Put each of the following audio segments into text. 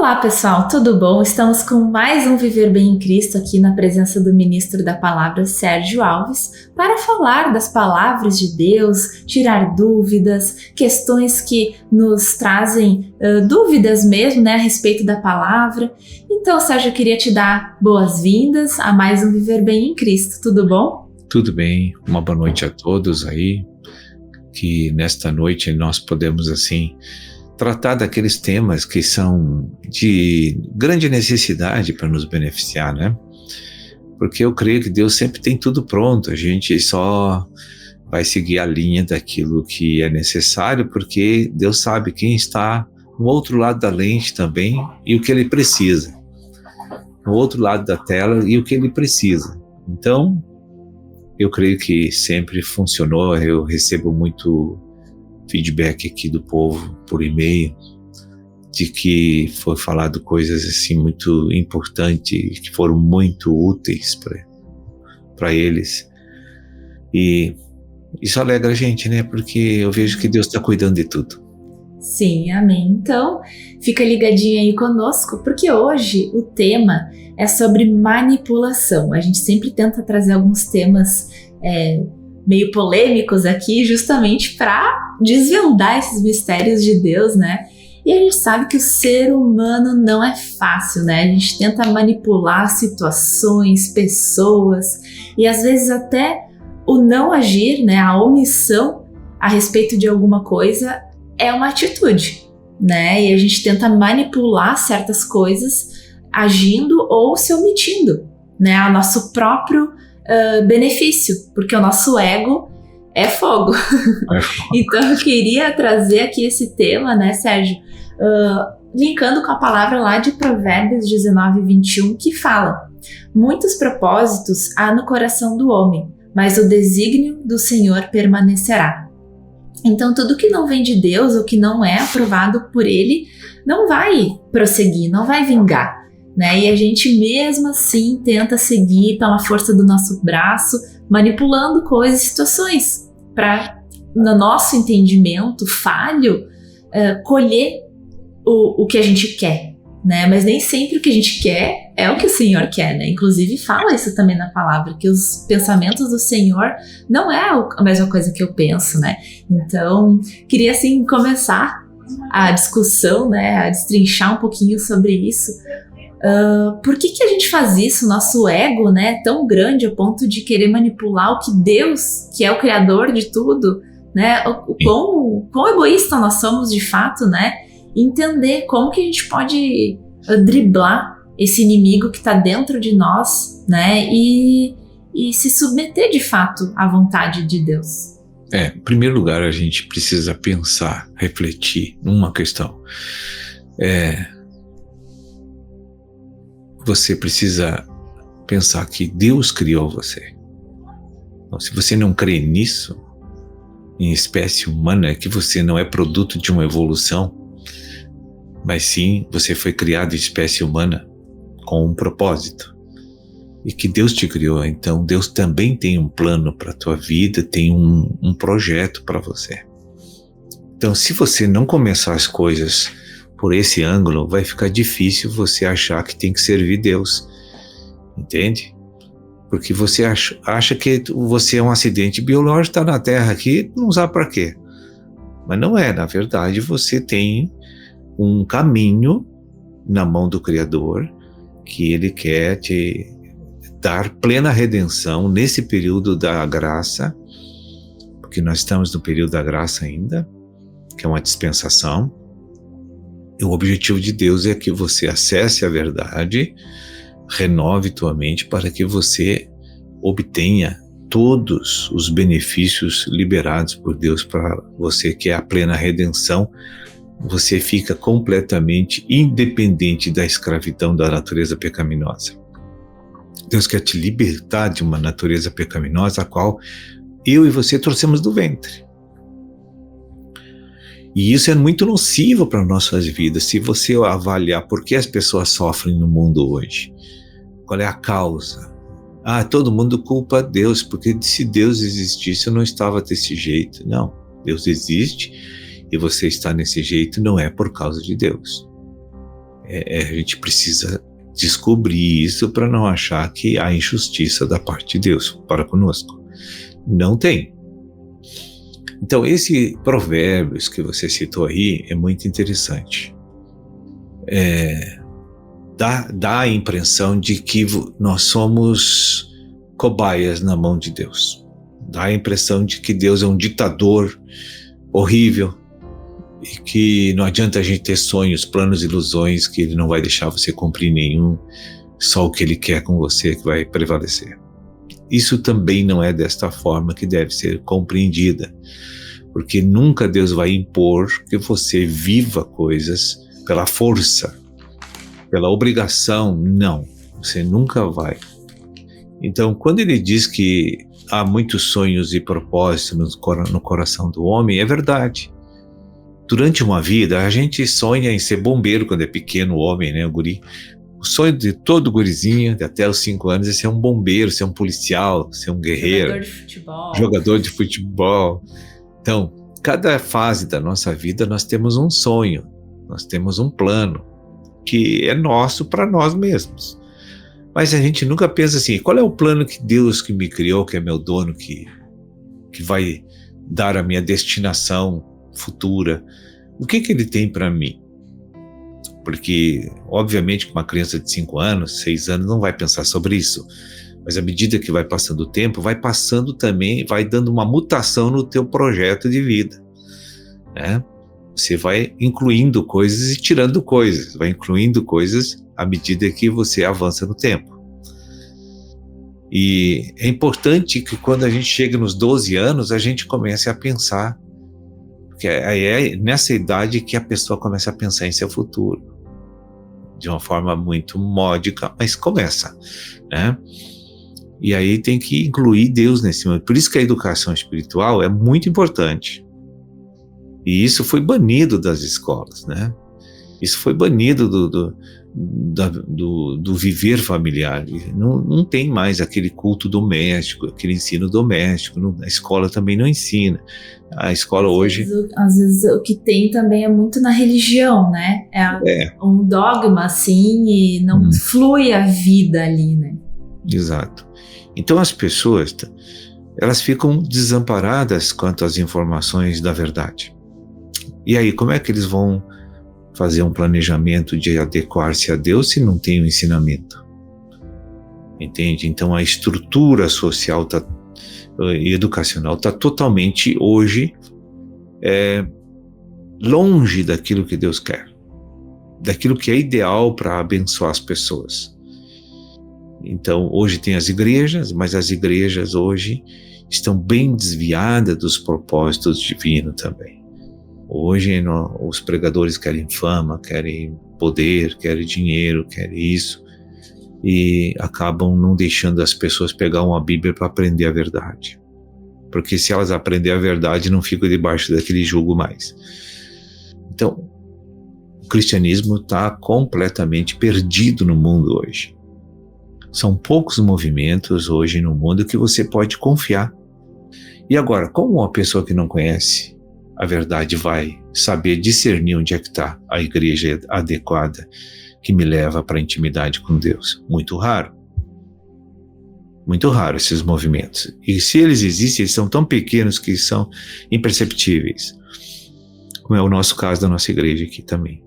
Olá pessoal, tudo bom? Estamos com mais um Viver Bem em Cristo aqui na presença do ministro da Palavra, Sérgio Alves, para falar das palavras de Deus, tirar dúvidas, questões que nos trazem dúvidas mesmo, né, a respeito da palavra. Então, Sérgio, eu queria te dar boas-vindas a mais um Viver Bem em Cristo, tudo bom? Tudo bem, uma boa noite a todos aí, que nesta noite nós podemos assim tratar daqueles temas que são de grande necessidade para nos beneficiar, né? Porque eu creio que Deus sempre tem tudo pronto, a gente só vai seguir a linha daquilo que é necessário, porque Deus sabe quem está no outro lado da lente também e o que ele precisa, no outro lado da tela e o que ele precisa. Então, eu creio que sempre funcionou, eu recebo muito feedback aqui do povo por e-mail, de que foi falado coisas assim muito importantes, que foram muito úteis para eles. E isso alegra a gente, né? Porque eu vejo que Deus está cuidando de tudo. Sim, amém. Então, fica ligadinho aí conosco, porque hoje o tema é sobre manipulação. A gente sempre tenta trazer alguns temas meio polêmicos aqui, justamente para desvendar esses mistérios de Deus, né? E a gente sabe que o ser humano não é fácil, né? A gente tenta manipular situações, pessoas, e às vezes até o não agir, né? A omissão a respeito de alguma coisa é uma atitude, né? E a gente tenta manipular certas coisas agindo ou se omitindo, né? A nosso próprio benefício, porque o nosso ego é fogo. Então eu queria trazer aqui esse tema, né, Sérgio, linkando com a palavra lá de Provérbios 19:21, que fala: muitos propósitos há no coração do homem, mas o desígnio do Senhor permanecerá. Então tudo que não vem de Deus ou que não é aprovado por Ele não vai prosseguir, não vai vingar, né? E a gente mesmo assim tenta seguir pela força do nosso braço, manipulando coisas e situações para, no nosso entendimento falho, colher o que a gente quer, né? Mas nem sempre o que a gente quer é o que o Senhor quer, né? Inclusive fala isso também na palavra, que os pensamentos do Senhor não é a mesma coisa que eu penso, né? Então, queria assim começar a discussão, né? A destrinchar um pouquinho sobre isso. Por que a gente faz isso? Nosso ego, né, tão grande a ponto de querer manipular o que Deus, que é o criador de tudo, né, quão egoísta nós somos de fato, né, entender como que a gente pode driblar esse inimigo que está dentro de nós, né, e se submeter de fato à vontade de Deus. Em primeiro lugar, a gente precisa pensar, refletir numa questão. Você precisa pensar que Deus criou você. Então, se você não crê nisso, em espécie humana, é que você não é produto de uma evolução, mas sim, você foi criado em espécie humana com um propósito. E que Deus te criou, então Deus também tem um plano para a tua vida, tem um projeto para você. Então, se você não começar as coisas por esse ângulo, vai ficar difícil você achar que tem que servir Deus, entende? Porque você acha que você é um acidente biológico, está na Terra aqui, não sabe para quê. Mas não é, na verdade você tem um caminho na mão do Criador, que Ele quer te dar plena redenção nesse período da graça, porque nós estamos no período da graça ainda, que é uma dispensação. E o objetivo de Deus é que você acesse a verdade, renove tua mente para que você obtenha todos os benefícios liberados por Deus para você, que é a plena redenção. Você fica completamente independente da escravidão da natureza pecaminosa. Deus quer te libertar de uma natureza pecaminosa a qual eu e você trouxemos do ventre. E isso é muito nocivo para nossas vidas. Se você avaliar por que as pessoas sofrem no mundo hoje, qual é a causa? Todo mundo culpa Deus, porque se Deus existisse eu não estava desse jeito. Não, Deus existe e você está nesse jeito não é por causa de Deus. A gente precisa descobrir isso para não achar que há injustiça da parte de Deus para conosco. Não tem. Então, esse provérbios que você citou aí é muito interessante. Dá a impressão de que nós somos cobaias na mão de Deus. Dá a impressão de que Deus é um ditador horrível e que não adianta a gente ter sonhos, planos, ilusões, que Ele não vai deixar você cumprir nenhum, só o que Ele quer com você que vai prevalecer. Isso também não é desta forma que deve ser compreendida, porque nunca Deus vai impor que você viva coisas pela força, pela obrigação. Não, você nunca vai. Então, quando Ele diz que há muitos sonhos e propósitos no coração do homem, é verdade. Durante uma vida, a gente sonha em ser bombeiro quando é pequeno, o homem, né, o guri. O sonho de todo gurizinho, de até os 5 anos, é ser um bombeiro, ser um policial, ser um guerreiro. Jogador de futebol. Então, cada fase da nossa vida, nós temos um sonho, nós temos um plano, que é nosso para nós mesmos. Mas a gente nunca pensa assim, qual é o plano que Deus que me criou, que é meu dono, que vai dar a minha destinação futura? O que Ele tem para mim? Porque, obviamente, uma criança de 5 anos, 6 anos, não vai pensar sobre isso. Mas à medida que vai passando o tempo, vai passando também, vai dando uma mutação no teu projeto de vida, né? Você vai incluindo coisas e tirando coisas, vai incluindo coisas à medida que você avança no tempo. E é importante que quando a gente chega nos 12 anos, a gente comece a pensar, porque é nessa idade que a pessoa começa a pensar em seu futuro, de uma forma muito módica, mas começa, né? E aí tem que incluir Deus nesse momento. Por isso que a educação espiritual é muito importante. E isso foi banido das escolas, né? Isso foi banido do viver familiar. Não tem mais aquele culto doméstico, aquele ensino doméstico. A escola também não ensina. A escola hoje... Às vezes o que tem também é muito na religião, né? É um dogma, assim, e não flui a vida ali, né? Exato. Então as pessoas, elas ficam desamparadas quanto às informações da verdade. E aí, como é que eles vão fazer um planejamento de adequar-se a Deus se não tem o ensinamento? Entende? Então a estrutura social e educacional está totalmente hoje longe daquilo que Deus quer, daquilo que é ideal para abençoar as pessoas. Então hoje tem as igrejas, mas as igrejas hoje estão bem desviadas dos propósitos divinos também. Hoje os pregadores querem fama, querem poder, querem dinheiro, querem isso, e acabam não deixando as pessoas pegar uma Bíblia para aprender a verdade. Porque se elas aprenderem a verdade, não ficam debaixo daquele jugo mais. Então, o cristianismo está completamente perdido no mundo hoje. São poucos movimentos hoje no mundo que você pode confiar. E agora, como uma pessoa que não conhece a verdade vai saber discernir onde é que está a igreja adequada que me leva para a intimidade com Deus? Muito raro. Muito raro esses movimentos. E se eles existem, eles são tão pequenos que são imperceptíveis. Como é o nosso caso da nossa igreja aqui também.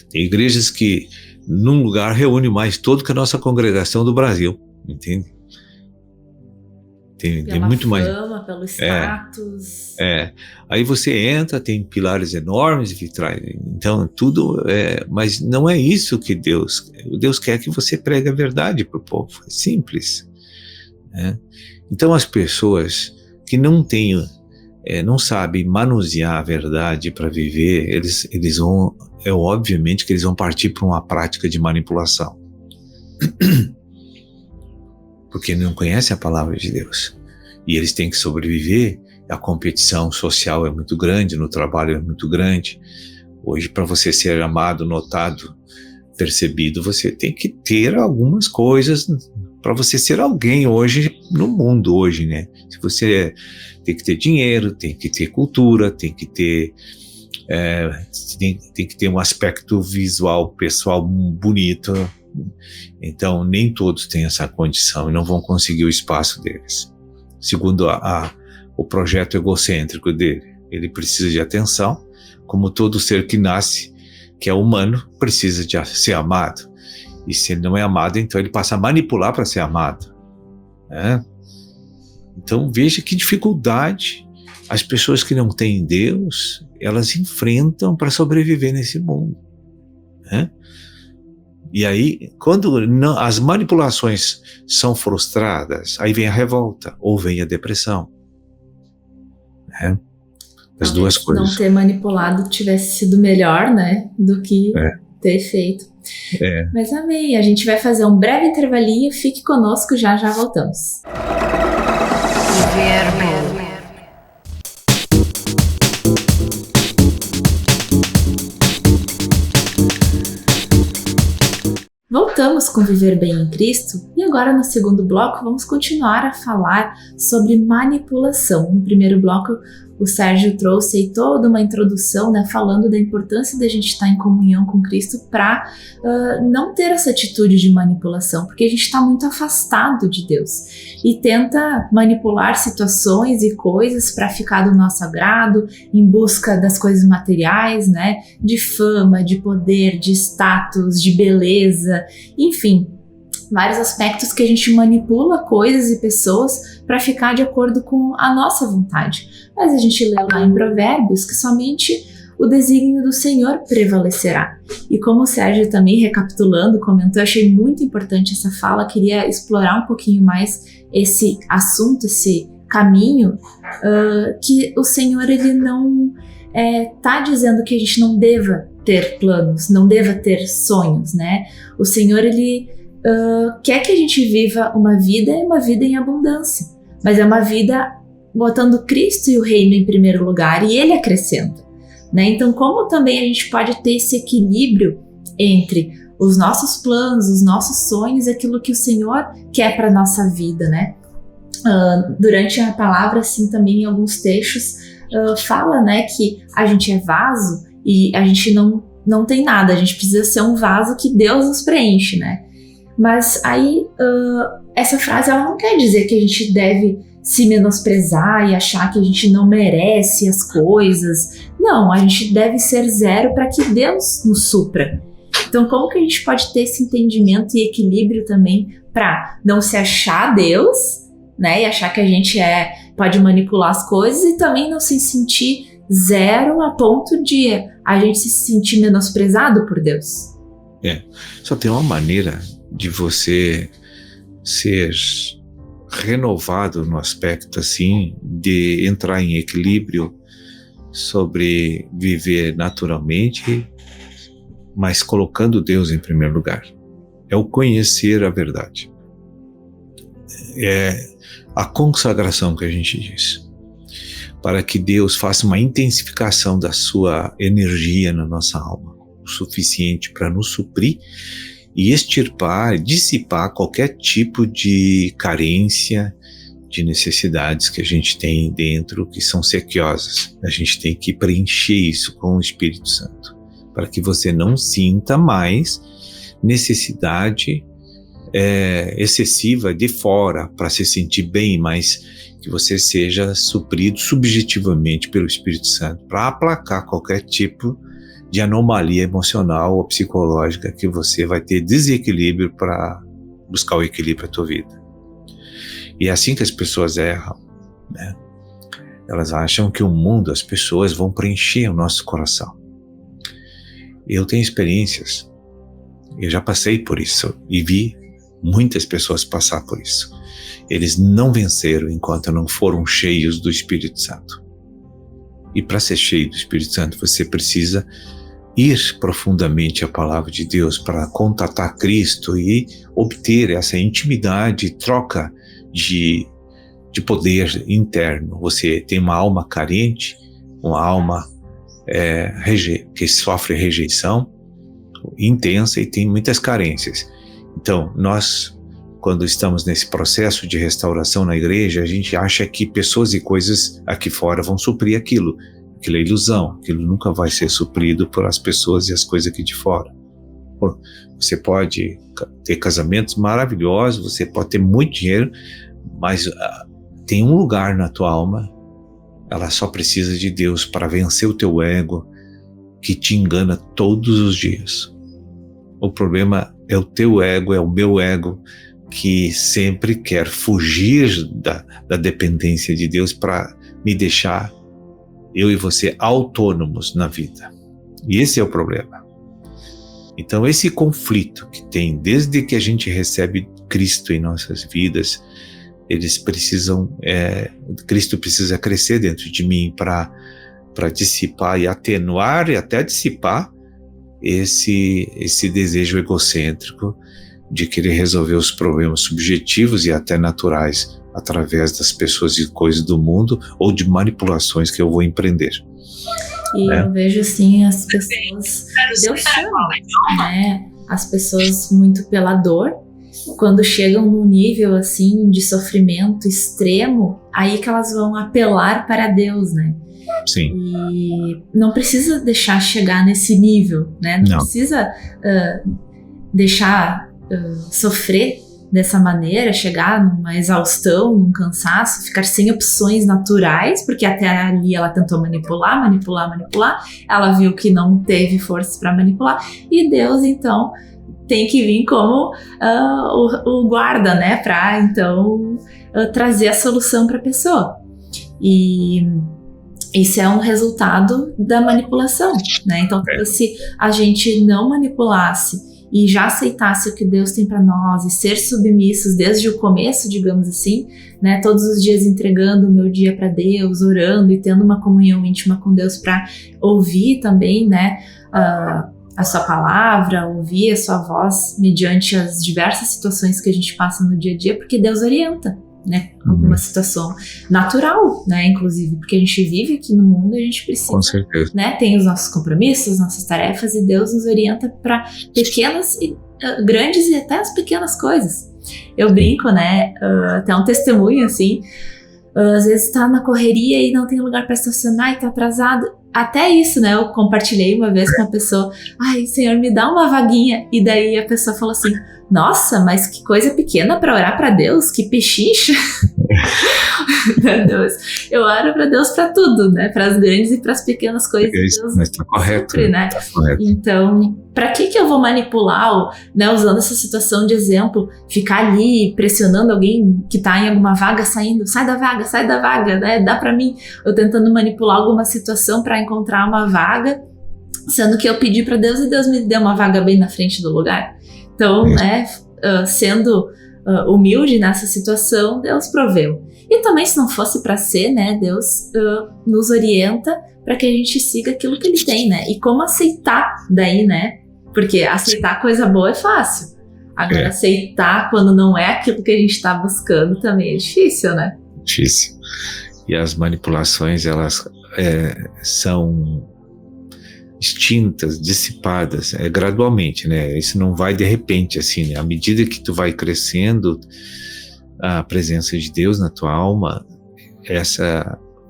Tem igrejas que num lugar reúne mais todo que a nossa congregação do Brasil, entende? Tem muito mais. Pela fama, pelo status. Aí você entra, tem pilares enormes, vitrais, então tudo mas não é isso que Deus quer, que você pregue a verdade para o povo, é simples, né? Então as pessoas que não sabem manusear a verdade para viver, eles vão, obviamente que eles vão partir para uma prática de manipulação. Porque não conhecem a palavra de Deus. E eles têm que sobreviver. A competição social é muito grande, no trabalho é muito grande. Hoje, para você ser amado, notado, percebido, você tem que ter algumas coisas para você ser alguém hoje, no mundo hoje, né? Se você tem que ter dinheiro, tem que ter cultura, tem que ter tem que ter um aspecto visual, pessoal bonito. Então, nem todos têm essa condição e não vão conseguir o espaço deles. Segundo o projeto egocêntrico dele, ele precisa de atenção, como todo ser que nasce, que é humano, precisa de ser amado. E se ele não é amado, então ele passa a manipular para ser amado, né? Então, veja que dificuldade as pessoas que não têm Deus, elas enfrentam para sobreviver nesse mundo, né? E aí, quando as manipulações são frustradas, aí vem a revolta ou vem a depressão, né? As duas coisas. Não ter manipulado tivesse sido melhor, né, do que ter feito. Mas amém. A gente vai fazer um breve intervalinho. Fique conosco, já voltamos. Viver bem. Voltamos com Viver Bem em Cristo e agora no segundo bloco vamos continuar a falar sobre manipulação. No primeiro bloco o Sérgio trouxe aí toda uma introdução, né, falando da importância da gente estar em comunhão com Cristo para não ter essa atitude de manipulação, porque a gente está muito afastado de Deus e tenta manipular situações e coisas para ficar do nosso agrado, em busca das coisas materiais, né, de fama, de poder, de status, de beleza, enfim, vários aspectos que a gente manipula coisas e pessoas para ficar de acordo com a nossa vontade. Mas a gente lê lá em Provérbios que somente o desígnio do Senhor prevalecerá. E como o Sérgio também, recapitulando, comentou, eu achei muito importante essa fala, queria explorar um pouquinho mais esse assunto, esse caminho, que o Senhor, ele não tá dizendo que a gente não deva ter planos, não deva ter sonhos, né? O Senhor, ele quer que a gente viva uma vida em abundância, mas é uma vida botando Cristo e o reino em primeiro lugar, e Ele acrescenta, né? Então, como também a gente pode ter esse equilíbrio entre os nossos planos, os nossos sonhos, aquilo que o Senhor quer para nossa vida, né? Durante a palavra, assim, também em alguns textos, fala, né, que a gente é vaso e a gente não tem nada, a gente precisa ser um vaso que Deus nos preenche, né? Mas aí, essa frase, ela não quer dizer que a gente deve se menosprezar e achar que a gente não merece as coisas. Não, a gente deve ser zero para que Deus nos supra. Então, como que a gente pode ter esse entendimento e equilíbrio também para não se achar Deus, né, e achar que a gente pode manipular as coisas, e também não se sentir zero a ponto de a gente se sentir menosprezado por Deus? Só tem uma maneira de você ser renovado no aspecto assim, de entrar em equilíbrio sobre viver naturalmente, mas colocando Deus em primeiro lugar. É o conhecer a verdade. É a consagração que a gente diz. Para que Deus faça uma intensificação da sua energia na nossa alma, o suficiente para nos suprir e extirpar, dissipar qualquer tipo de carência, de necessidades que a gente tem dentro, que são sequiosas. A gente tem que preencher isso com o Espírito Santo, para que você não sinta mais necessidade excessiva de fora para se sentir bem, mas que você seja suprido subjetivamente pelo Espírito Santo, para aplacar qualquer tipo de anomalia emocional ou psicológica que você vai ter desequilíbrio para buscar o equilíbrio da tua vida. E é assim que as pessoas erram, né? Elas acham que o mundo, as pessoas vão preencher o nosso coração. Eu tenho experiências, eu já passei por isso e vi muitas pessoas passar por isso. Eles não venceram enquanto não foram cheios do Espírito Santo. E para ser cheio do Espírito Santo, você precisa ir profundamente à palavra de Deus para contatar Cristo e obter essa intimidade, troca de poder interno. Você tem uma alma carente, uma alma que sofre rejeição intensa e tem muitas carências. Então, nós, quando estamos nesse processo de restauração na igreja, a gente acha que pessoas e coisas aqui fora vão suprir aquilo aquilo é ilusão, aquilo nunca vai ser suprido por as pessoas e as coisas aqui de fora. Você pode ter casamentos maravilhosos, você pode ter muito dinheiro, mas tem um lugar na tua alma, ela só precisa de Deus para vencer o teu ego, que te engana todos os dias. O problema é o teu ego, é o meu ego, que sempre quer fugir da dependência de Deus para me deixar, eu e você, autônomos na vida. E esse é o problema. Então esse conflito que tem desde que a gente recebe Cristo em nossas vidas, Cristo precisa crescer dentro de mim para dissipar e atenuar e até dissipar esse desejo egocêntrico de querer resolver os problemas subjetivos e até naturais através das pessoas e coisas do mundo ou de manipulações que eu vou empreender. E eu vejo assim as pessoas, Deus chama, né? As pessoas muito pela dor, quando chegam num nível assim de sofrimento extremo, aí que elas vão apelar para Deus, né? Sim. E não precisa deixar chegar nesse nível, né? Não precisa deixar sofrer dessa maneira, chegar numa exaustão, num cansaço, ficar sem opções naturais, porque até ali ela tentou manipular, ela viu que não teve forças para manipular, e Deus então tem que vir como o guarda, né, para então trazer a solução para a pessoa. E isso é um resultado da manipulação, né? Então, se a gente não manipulasse e já aceitasse o que Deus tem para nós e ser submissos desde o começo, digamos assim, né? Todos os dias entregando o meu dia para Deus, orando e tendo uma comunhão íntima com Deus para ouvir também, né? A sua palavra, ouvir a sua voz mediante as diversas situações que a gente passa no dia a dia, porque Deus orienta, né? Alguma situação natural, né? Inclusive, porque a gente vive aqui no mundo e a gente precisa, com certeza, né? Tem os nossos compromissos, as nossas tarefas, e Deus nos orienta para pequenas e grandes e até as pequenas coisas. Eu brinco, né? Até um testemunho assim. Às vezes tá na correria e não tem lugar para estacionar e tá atrasado. Até isso, né? Eu compartilhei uma vez com a pessoa: ai, Senhor, me dá uma vaguinha. E daí a pessoa falou assim: nossa, mas que coisa pequena para orar para Deus, que pechincha. Meu Deus, eu oro para Deus para tudo, né? Para as grandes e para as pequenas coisas. Deus mas tá correto, sempre, né? Tá correto. Então, para que eu vou manipular, né? Usando essa situação de exemplo, ficar ali pressionando alguém que tá em alguma vaga saindo, sai da vaga, né? Dá para mim, eu tentando manipular alguma situação para encontrar uma vaga, sendo que eu pedi para Deus e Deus me deu uma vaga bem na frente do lugar. Então, né? Sendo humilde nessa situação, Deus proveu. E também, se não fosse para ser, né, Deus nos orienta para que a gente siga aquilo que Ele tem, né? E como aceitar daí, né? Porque aceitar coisa boa é fácil. Agora, aceitar quando não é aquilo que a gente está buscando também é difícil, né? Difícil. E as manipulações, elas são extintas, dissipadas, gradualmente, né? Isso não vai de repente, assim, né? À medida que tu vai crescendo a presença de Deus na tua alma,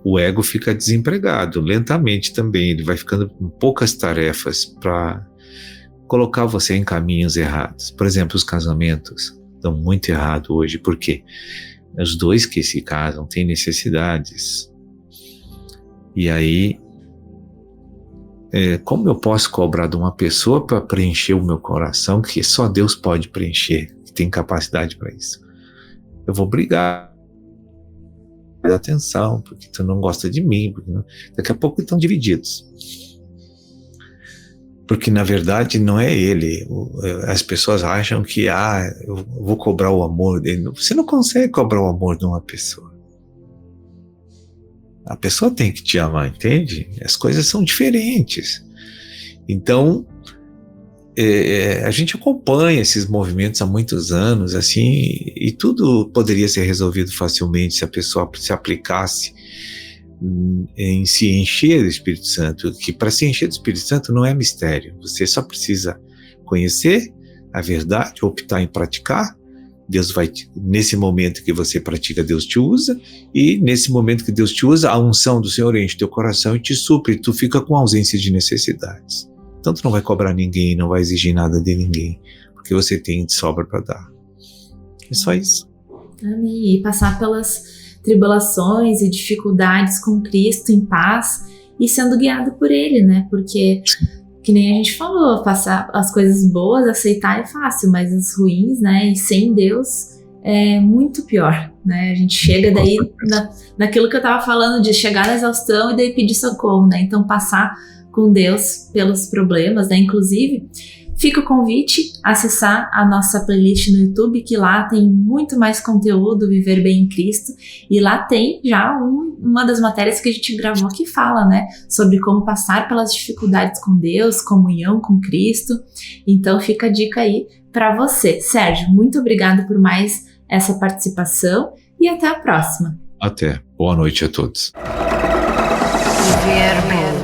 o ego fica desempregado, lentamente também, ele vai ficando com poucas tarefas para colocar você em caminhos errados. Por exemplo, os casamentos dão muito errado hoje, porque os dois que se casam têm necessidades, e aí como eu posso cobrar de uma pessoa para preencher o meu coração, que só Deus pode preencher, que tem capacidade para isso? Eu vou brigar, dar atenção, porque tu não gosta de mim, daqui a pouco estão divididos. Porque na verdade não é ele. As pessoas acham que eu vou cobrar o amor dele. Você não consegue cobrar o amor de uma pessoa. A pessoa tem que te amar, entende? As coisas são diferentes. Então, a gente acompanha esses movimentos há muitos anos, assim, e tudo poderia ser resolvido facilmente se a pessoa se aplicasse em se encher do Espírito Santo, que para se encher do Espírito Santo não é mistério. Você só precisa conhecer a verdade, optar em praticar, Deus vai, nesse momento que você pratica, Deus te usa, e nesse momento que Deus te usa, a unção do Senhor enche teu coração e te supre, tu fica com ausência de necessidades. Então tu não vai cobrar ninguém, não vai exigir nada de ninguém, porque você tem de sobra para dar. É só isso. Amém. E passar pelas tribulações e dificuldades com Cristo em paz e sendo guiado por Ele, né? Porque, que nem a gente falou, passar as coisas boas, aceitar é fácil, mas as ruins, né? E sem Deus é muito pior, né? A gente chega daí naquilo que eu tava falando, de chegar na exaustão e daí pedir socorro, né? Então passar com Deus pelos problemas, né? Inclusive, fica o convite a acessar a nossa playlist no YouTube, que lá tem muito mais conteúdo, Viver Bem em Cristo, e lá tem já uma das matérias que a gente gravou que fala, né, sobre como passar pelas dificuldades com Deus, comunhão com Cristo. Então fica a dica aí para você. Sérgio, muito obrigado por mais essa participação e até a próxima. Até. Boa noite a todos. Viver bem.